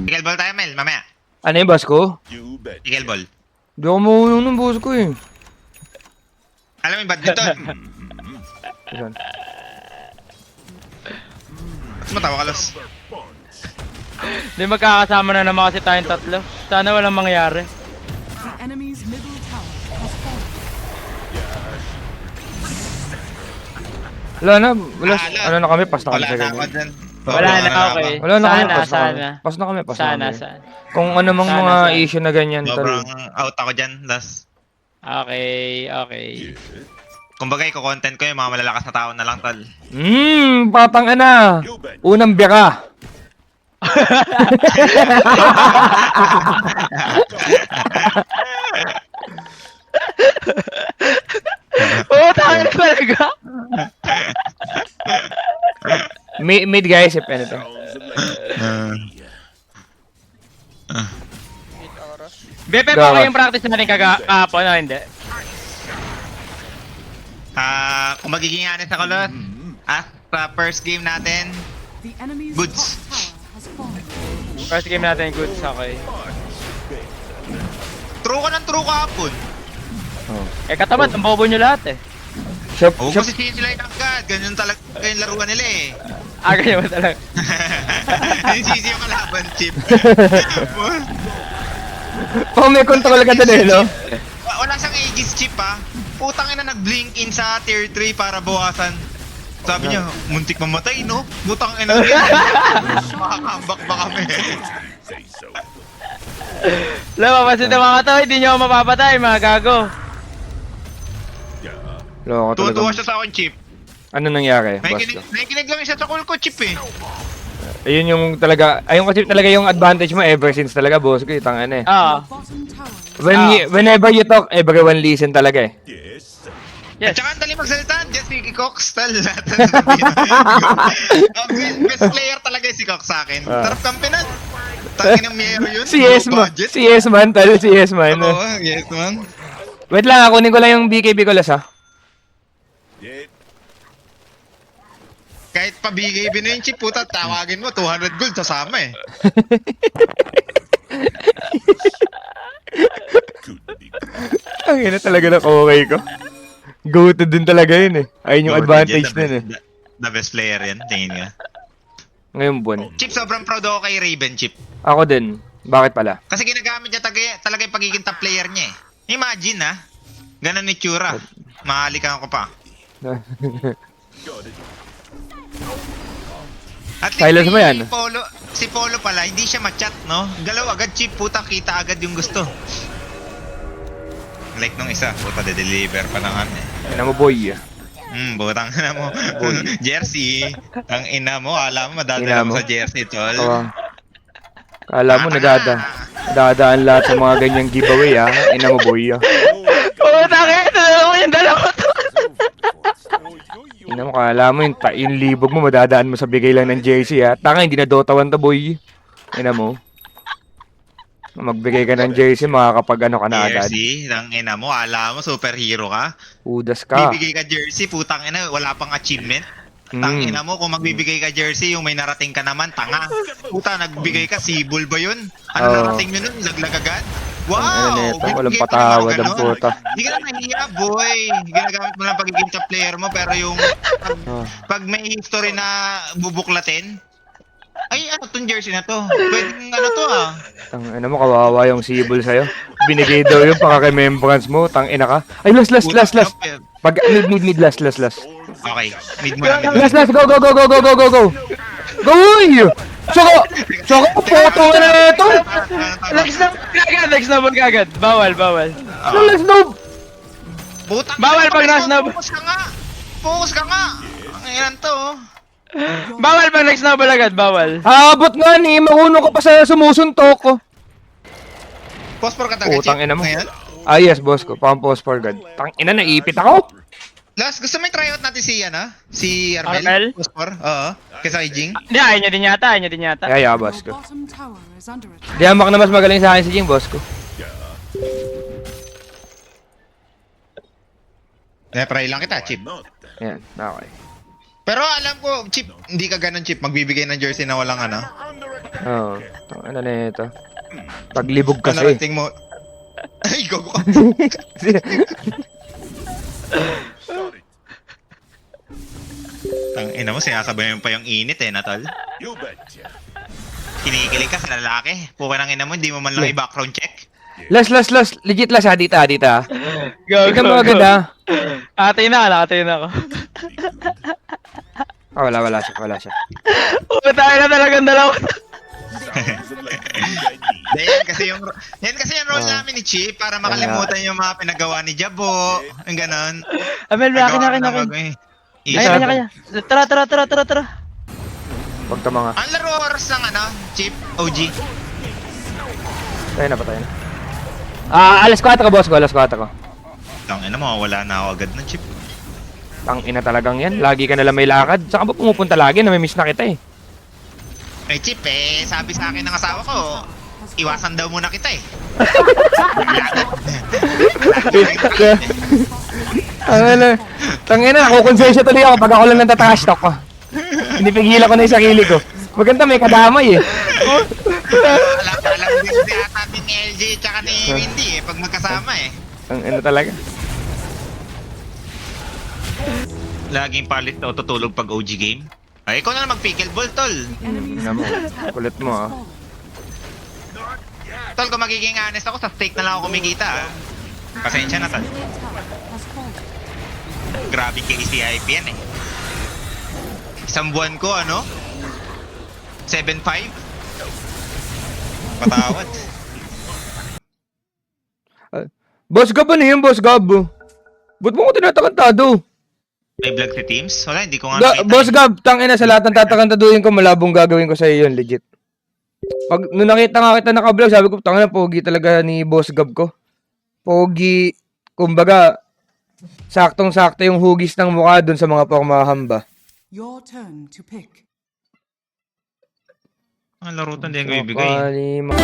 Tigil ball tayo, Mel, mamaya. Ano yung boss ko? Tigil ball. Di ako maunong ng boss ko eh. Alam mo yung badminton? Ayan. Mas matawa ka, Los. Hindi magkakasama na naman kasi tayong tatlo. Sana walang mangyari. The enemy's middle tower has fallen. Wala na, wala, Wala. ano na kami, pas na kami Wala sa na ako ganyan. dyan. Wala na, okay. Wala na kami, Sana, pas na kami. sana. Pas na kami, pas na Sana, kami. sana. Kung ano mang Sana, mga sana. issue na ganyan, Sobrang tol. out ako dyan, Los. Okay, okay. Kumbaga, i-content ko yung mga malalakas na tao na lang, tol. Patang ana. Unang biyaka. Oo, tayo talaga. Mid guys, if anything. Bepe, Gawa. okay yung practice natin kahapon, o hindi? Kung magiging honest ako, Los, sa first game natin, The enemy's Goods. top tower has fallen. First game natin, goods, okay. true ka ng true kahapon. Eh, katapat, ang bobo nyo lahat eh. Shop, Oo, shop. kasi sila yung agad. Ganyan talaga yung laruan nila eh. Ganyan mo talaga. Yung sisi yung kalaban, Chip. Pang may control ka dun eh, no? Wala siyang Aegis, Chip ha. Putang ina nag-blink in sa tier 3 para bawasan. Sabi niya, muntik mamatay, no? Putang ina rin. Makakambak ba kami? Lumabas ito mga to, hindi nyo ako mapapatay, mga gago. Loko Tuwa-tuwa talaga. siya sa akin, Chip. Ano nangyari, boss ko? Nakikinig lang siya sa call ko, Chip eh. Ayun yung talaga, ayun kasi talaga yung advantage mo ever since talaga, boss ko. Tangan eh. Oo. The bottom tower is Whenever you talk, everyone listen talaga eh. At Yes. saka ang dali magsalita, just si Cox, tal. Lahat na sabihin. Best player talaga si Cox sa akin. Sarap kampinan. Tangin ng Miero yun. Si Yes low man, budget. si Yes man, tal, si Yes man. Oo, yes man. Wait lang, kunin ko lang yung BKB ko las ha. Kahit pabigay na yung chip, puta, tawagin mo, 200 gold, sasama eh. Ang ina talaga ng okay ko. Go-to din talaga yun eh. Ayun yung advantage din eh. The best player yan, tingin nga. Ngayon buwan. Chip, sobrang proud ako kay Raven, Chip. Ako din. Bakit pala? Kasi ginagamit niya talaga yung pagiging top player niya eh. Imagine ha, ganun ni Chura. Mahalikan ko pa. At least Silas mo yan. Si Polo pala, hindi siya ma-chat, no? Galaw agad, Chip, puta, kita agad yung gusto. Like nung isa, puta, de-deliver pa naman eh. Ina mo boy. Butang ina mo. Jersey. Ang ina mo, alam mo, madadala Ina mo. mo sa jersey, tol. Oo. Kala mo nadadaan lahat ng mga ganyang giveaway ah. Ina mo boy. Oo, takit. Dalawa yung dalawa to. Ina mo, kala mo yung libog mo madadaan mo sa bigay lang ng jersey ah. Tanga, hindi na Dota 1 to boy. Ina mo. Magbigay ka ng jersey, makakapag ano ka na agad. Jersey, ang ina mo, alam mo, superhero ka. Udas ka. Bibigay ka jersey, putang ina, wala pang achievement. Tang ina mo, kung magbibigay ka jersey, yung may narating ka naman, tanga. Puta, nagbigay ka, sibol ba yun? Ano Oo. narating nyo nun? Laglag agad? Ano Wow! neto, walang Bibigay pa patawad naman ang ganun. puta. Hindi ka na nahiya, boy. Ginagamit mo lang pagiging top player mo, pero yung pag may history na bubuklatin, ay, ano tong jersey na to? Pwedeng ano to ah. Tang ina mo, kawawa yung sibol sa'yo. Binigay daw yung paka-remembrance mo. Tang ina ka. Ay, last. Pag mid, last. Okay, mid mo na, mid mo. Last, go. Go, uy! Saka, photo ka na ito! Next na kagad. Bawal. Last no! Putang Bawal ina, pag nasa na- Focus ka nga. Ang ilan to oh. Bawal pag next novel agad, bawal. Abot nga ni, maunong ka pa sa sumusuntok ko. Phosphor ka talaga, Utang Chip. ina mo. Ngayon? Ah, yes, boss ko. Pampos for God. Tang ina, naipit ako. Last, gusto mo yung tryout natin si, si Armel? Armel? Phosphor? Oo. Kesa kay Jing? Hindi, ayaw niya din yata. Kaya, your boss ko. bottom tower is under attack. Di hamak na mas magaling sa akin si Jing, boss ko. Try lang kita, Chip. Yan, okay. Pero alam ko, Chip, hindi ka ganun, Chip. Magbibigay ng jersey na walang ano. Oo. Ano na ito? Paglibog Ano kasi. rating mo? Ay, go. Ina mo, sinasabayan pa yung init eh, Natol. Kinikilig ka sa lalaki. Puka ng ina mo, hindi mo man lang i-background check. Last. Legit last ha, dito ha. Go, Tignan mo agad ha. Ate na ako. Ah, wala siya. Tayo na talagang dalawa. Yan kasi yung role namin ni Chip para makalimutan yung mga pinagawa ni Jabo. Yung ganon. Amel, akin. Kanya. Tara. Huwag ka mga. Ang laro oras ng ano, Chip, OG. Tayo na. Alas 4 ka, boss ko. Alas 4 ko. Tangina mo, wala na ako agad ng Chip. Tangina talagang yan. Lagi ka nalang may lakad. Saan ka ba pumupunta lagi? Namimiss na kita eh. Eh, Chip, sabi sa akin ng asawa ko, iwasan daw muna kita eh. Tangina, nakukonsensya tuloy ako pag ako lang nagtatrash talk ko. Pinipigilan ko na yung sarili ko. Maganda may kadamay eh. Alam din si ata ni LJ tsaka ni Windy eh, pag magkasama eh. Tangina talaga. Laging palit na tutulog pag OG game. Ay, ikaw na lang mag-pickleball, tol. Enemies Tingnan mo. Kulit mo ah. Tol, kung magiging honest ako, sa stake na lang ako kumikita ah. Pasensya na, tol. has fallen. Grabe KCIP yan eh. Isang buwan ko, ano? 7.5? Patawad. Boss Gab, ano yun, Boss Gab? Ba't mo ko tinatakantado? May vlog si Teams? Wala, hindi ko nga nakita. Boss Gab, tangina sa lahat ng tatakantaduhin ko, malabong gagawin ko sa'yo yun, legit. Nung nakita nga kita naka-vlog, sabi ko, tangina, pogi talaga ni Boss Gab ko. Pogi, kumbaga, saktong-sakto yung hugis ng mukha dun sa mga pormahamba. Your turn to pick. Ang larutan din ko ibigay. Kalima.